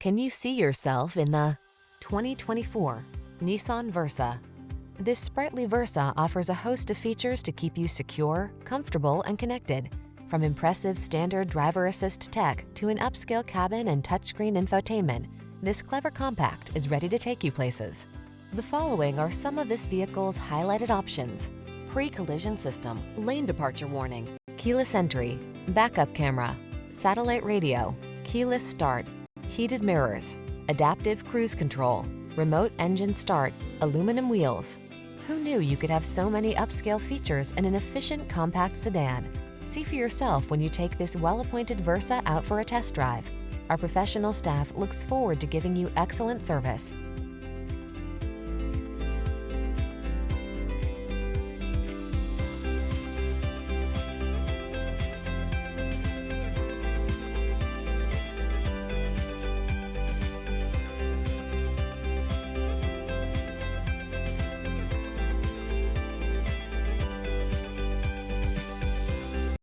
Can you see yourself in the 2024 Nissan Versa? This sprightly Versa offers a host of features to keep you secure, comfortable, and connected. From impressive standard driver assist tech to an upscale cabin and touchscreen infotainment, this clever compact is ready to take you places. The following are some of this vehicle's highlighted options: pre-collision system, lane departure warning, keyless entry, backup camera, satellite radio, keyless start, heated mirrors, adaptive cruise control, remote engine start, aluminum wheels. Who knew you could have so many upscale features in an efficient compact sedan? See for yourself when you take this well-appointed Versa out for a test drive. Our professional staff looks forward to giving you excellent service.